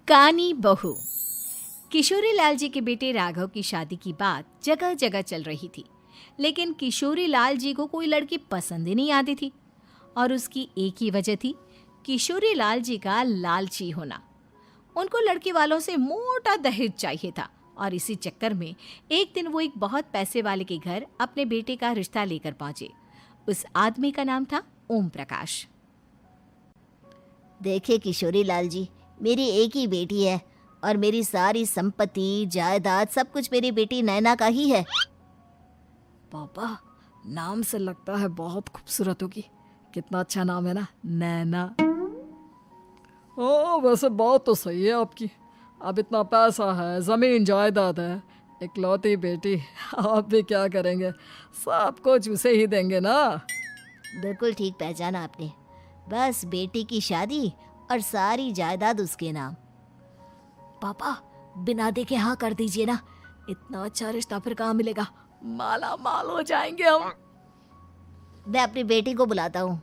कानी बहू। किशोरी लाल जी के बेटे राघव की शादी की बात जगह जगह चल रही थी, लेकिन किशोरी लाल जी को कोई लड़की पसंद ही नहीं आती थी। और उसकी एक ही वजह थी, किशोरी लाल जी का लालची होना। उनको लड़की वालों से मोटा दहेज चाहिए था और इसी चक्कर में एक दिन वो एक बहुत पैसे वाले के घर अपने बेटे का रिश्ता लेकर पहुंचे। उस आदमी का नाम था ओम प्रकाश। देखे किशोरी लाल जी, मेरी एक ही बेटी है और मेरी सारी संपत्ति जायदाद सब कुछ मेरी बेटी नैना का ही है। पापा, नाम से लगता है बहुत खूबसूरत होगी। कितना अच्छा नाम है ना, नैना। ओ, वैसे बात तो सही है आपकी। अब इतना पैसा है, जमीन जायदाद है, इकलौती बेटी, आप भी क्या करेंगे? सब कुछ उसे ही देंगे ना। बिल्कुल ठीक पहचाना आपने। बस बेटी की शादी और सारी जायदाद उसके नाम। पापा, बिना देखे हाँ कर दीजिए ना। इतना अच्छा रिश्ता फिर कहाँ मिलेगा? माला माल हो जाएंगे हम। मैं अपनी बेटी को बुलाता हूँ।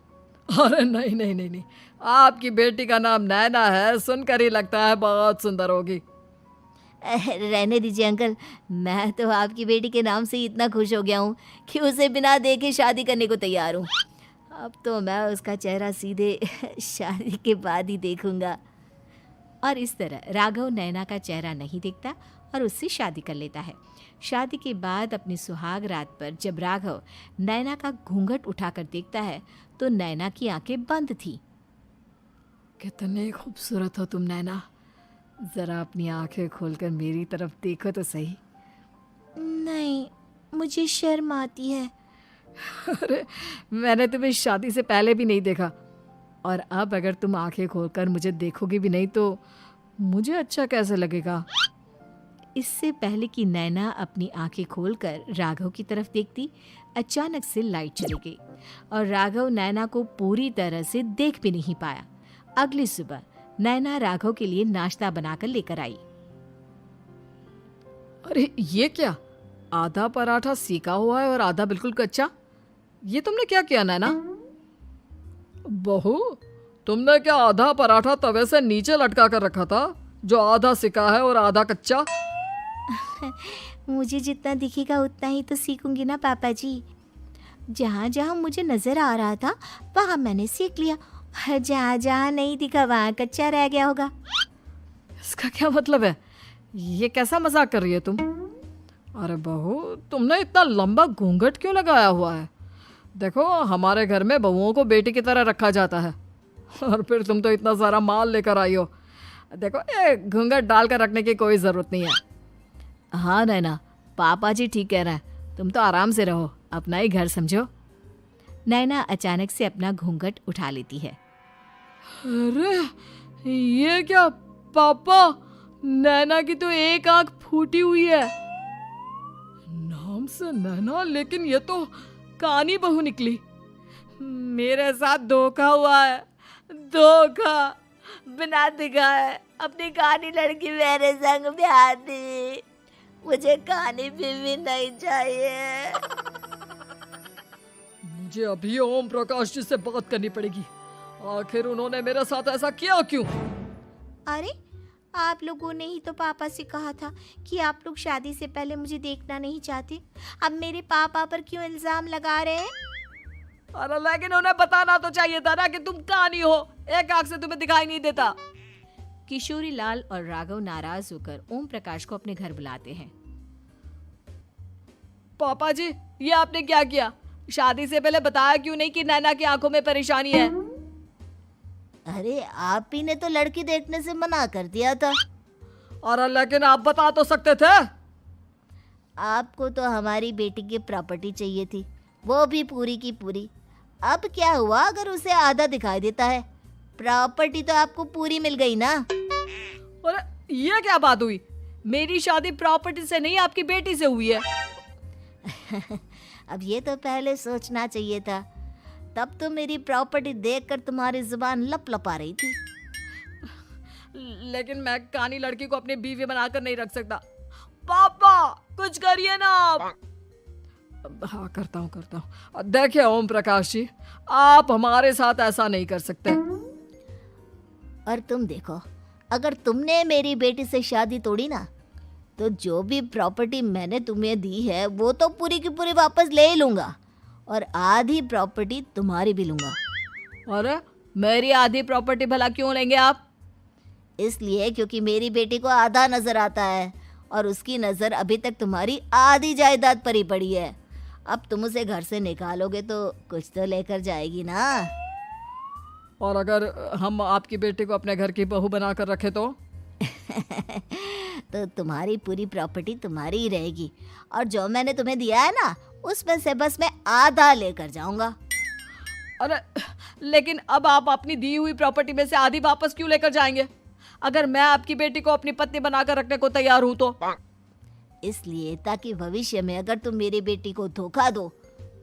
अरे नहीं नहीं नहीं नहीं, आपकी बेटी का नाम नैना है, सुनकर ही लगता है बहुत सुंदर होगी। रहने दीजिए अंकल, मैं तो आपकी बेटी के नाम से ही इतना खुश हो गया हूँ कि उसे बिना देखे शादी करने को तैयार हूँ। अब तो मैं उसका चेहरा सीधे शादी के बाद ही देखूंगा। और इस तरह राघव नैना का चेहरा नहीं देखता और उससे शादी कर लेता है। शादी के बाद अपनी सुहाग रात पर जब राघव नैना का घूंघट उठाकर देखता है तो नैना की आंखें बंद थी। कितनी खूबसूरत हो तुम नैना, जरा अपनी आंखें खोलकर मेरी तरफ देखो तो सही। नहीं, मुझे शर्म आती है। अरे, मैंने तुम्हें शादी से पहले भी नहीं देखा, और अब अगर तुम आंखें खोलकर मुझे देखोगी भी नहीं तो मुझे अच्छा कैसे लगेगा? इससे पहले कि नैना अपनी आंखें खोलकर राघव की तरफ देखती, अचानक से लाइट चली गई और राघव नैना को पूरी तरह से देख भी नहीं पाया। अगली सुबह नैना राघव के लिए नाश्ता बनाकर लेकर आई। अरे ये क्या, आधा पराठा सेका हुआ है और आधा बिल्कुल कच्चा। ये तुमने क्या किया नैना? बहू, तुमने क्या आधा पराठा तवे से नीचे लटका कर रखा था, जो आधा सेका है और आधा कच्चा? मुझे जितना दिखेगा उतना ही तो सीखूंगी ना पापा जी। जहाँ जहाँ मुझे नजर आ रहा था वहाँ मैंने सीख लिया, जहाँ जहाँ नहीं दिखा वहाँ कच्चा रह गया होगा। इसका क्या मतलब है? ये कैसा मजाक कर रही है तुम? अरे बहू, तुमने इतना लंबा घूंघट क्यों लगाया हुआ है? देखो, हमारे घर में बहुओं को बेटी की तरह रखा जाता है, और फिर तुम तो इतना सारा माल लेकर आई हो। देखो, ये घूंघट डाल कर रखने की कोई ज़रूरत नहीं है। हाँ नैना, पापा जी ठीक कह रहे हैं, तुम तो आराम से रहो, अपना ही घर समझो। नैना अचानक से अपना घूंघट उठा लेती है। अरे ये क्या पापा, नैना की तो एक आंख फूटी हुई है। नाम से नैना, लेकिन ये तो कानी बहू निकली। मेरे साथ धोखा हुआ है, धोखा। बिना दिखाए अपनी कानी लड़की मेरे संग ब्याह दी। मुझे कानी बीवी नहीं चाहिए। मुझे अभी ओम प्रकाश जी से बात करनी पड़ेगी। आखिर उन्होंने मेरे साथ ऐसा किया क्यों? अरे, आप लोगों ने ही तो पापा से कहा था कि आप लोग शादी से पहले मुझे देखना नहीं चाहते। अब मेरे पापा पर क्यों इल्जाम लगा रहे हैं? अरे लेकिन उन्हें बताना तो चाहिए था ना कि तुम कानी हो, एक आंख से तुम्हें दिखाई नहीं देता। किशोरी लाल और राघव नाराज होकर ओम प्रकाश को अपने घर बुलाते हैं। पापा जी, ये आपने क्या किया? शादी से पहले बताया क्यों नहीं कि नैना की आंखों में परेशानी है? अरे, आप ही ने तो लड़की देखने से मना कर दिया था। अरे लेकिन आप बता तो सकते थे। आपको तो हमारी बेटी की प्रॉपर्टी चाहिए थी, वो भी पूरी की पूरी। अब क्या हुआ अगर उसे आधा दिखाई देता है? प्रॉपर्टी तो आपको पूरी मिल गई ना। अरे ये क्या बात हुई? मेरी शादी प्रॉपर्टी से नहीं, आपकी बेटी से हुई है। अब ये तो पहले सोचना चाहिए था, तब तो मेरी प्रॉपर्टी देखकर तुम्हारी जुबान लप लप आ रही थी। लेकिन मैं कानी लड़की को अपनी बीवी बनाकर नहीं रख सकता। पापा, कुछ करिए ना आप। हाँ, करता हूँ। देखिए ओम प्रकाश जी, आप हमारे साथ ऐसा नहीं कर सकते। और तुम देखो, अगर तुमने मेरी बेटी से शादी तोड़ी ना, तो जो भी प्रॉपर्टी मैंने तुम्हें दी है वो तो पूरी की पूरी वापस ले ही लूँगा, और आधी प्रॉपर्टी तुम्हारी भी लूँगा। अरे मेरी आधी प्रॉपर्टी भला क्यों लेंगे आप? इसलिए क्योंकि मेरी बेटी को आधा नज़र आता है और उसकी नज़र अभी तक तुम्हारी आधी जायदाद पर ही पड़ी है। अब तुम उसे घर से निकालोगे तो कुछ तो लेकर जाएगी ना। और अगर हम आपकी बेटी को अपने घर की बहू बना कर रखे तो? तो तुम्हारी पूरी प्रॉपर्टी तुम्हारी ही रहेगी, और जो मैंने तुम्हें दिया है ना, उसमें से बस मैं आधा लेकर जाऊंगा। अरे लेकिन अब आप अपनी दी हुई प्रॉपर्टी में से आधी वापस क्यों लेकर जाएंगे? अगर मैं आपकी बेटी को अपनी पत्नी बनाकर रखने को तैयार हूं तो? इसलिए ताकि भविष्य में अगर तुम मेरी बेटी को धोखा दो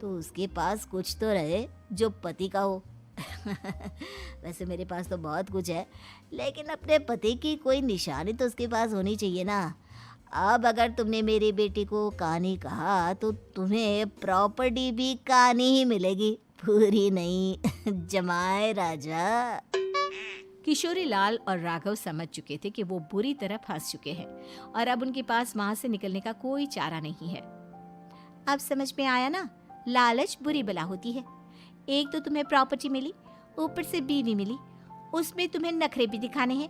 तो उसके पास कुछ तो रहे जो पति का हो। वैसे मेरे पास तो बहुत कुछ है, लेकिन अपने पति की कोई निशानी तो उसके पास होनी चाहिए ना। अब अगर तुमने मेरी बेटी को कहानी कहा तो तुम्हें प्रॉपर्टी भी कहानी ही मिलेगी, पूरी नहीं। जमाए राजा। किशोरी लाल और राघव समझ चुके थे कि वो बुरी तरह फंस चुके हैं और अब उनके पास वहां से निकलने का कोई चारा नहीं है। अब समझ में आया ना, लालच बुरी बला होती है। एक तो तुम्हें प्रॉपर्टी मिली, ऊपर से बीवी मिली, उसमें तुम्हें नखरे भी दिखाने हैं।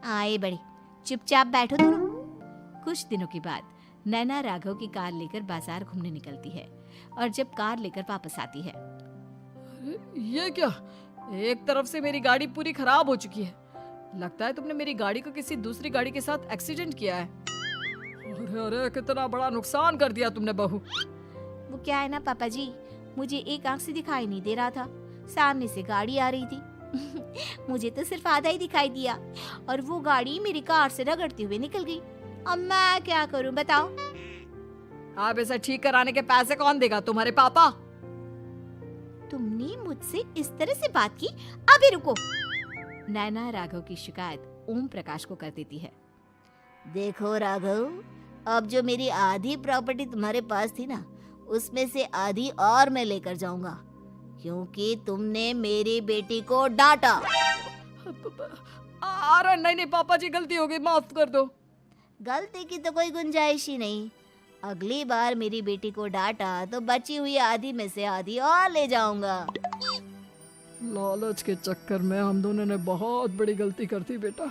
आए बड़े, चुपचाप बैठो दोनों। कुछ दिनों के बाद नैना राघव की कार लेकर बाजार घूमने निकलती है और जब कार लेकर वापस आती है, ये क्या? एक तरफ से मेरी गाड़ी पूरी खराब हो चुकी है। लगता है तुमने मेरी गाड़ी को किसी दूसरी गाड़ी के साथ एक्सीडेंट किया है। अरे अरे कितना बड़ा नुकसान कर दिया तुमने बहू। वो क्या है ना पापा जी, मुझे एक आंख से दिखाई नहीं दे रहा था, सामने से गाड़ी आ रही थी। मुझे तो सिर्फ आधा ही दिखाई दिया और वो गाड़ी मेरी कार से रगड़ते हुए निकल गई। अब मैं क्या करूं बताओ? आप इसे ठीक कराने के पैसे कौन देगा? तुम्हारे पापा? तुमने मुझसे इस तरह से बात की? अभी रुको। नैना राघव की शिकायत ओम प्रकाश को कर देती है। देखो राघव, अब जो मेरी आधी प्रॉपर्टी तुम्हारे पास थी ना, उसमें से आधी और मैं लेकर जाऊंगा, क्योंकि तुमने मेरी बेटी को डांटा। अरे नहीं नहीं पापा जी, गलती हो गई, माफ कर दो। गलती की तो कोई गुंजाइश ही नहीं। अगली बार मेरी बेटी को डांटा तो बची हुई आधी में से आधी और ले जाऊंगा। लालच के चक्कर में हम दोनों ने बहुत बड़ी गलती कर दी बेटा।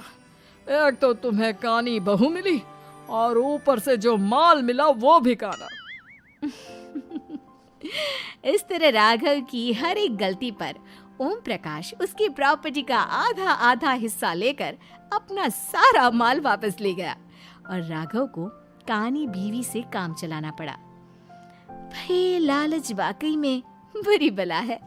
एक तो तुम्हें कानी बहू मिली और ऊपर से जो माल मिला वो भी काना। इस तरह राघव की हर एक गलती पर ओम प्रकाश उसकी प्रॉपर्टी का आधा आधा हिस्सा लेकर अपना सारा माल वापस ले गया और राघव को कानी बीवी से काम चलाना पड़ा। भाई लालच वाकई में बुरी बला है।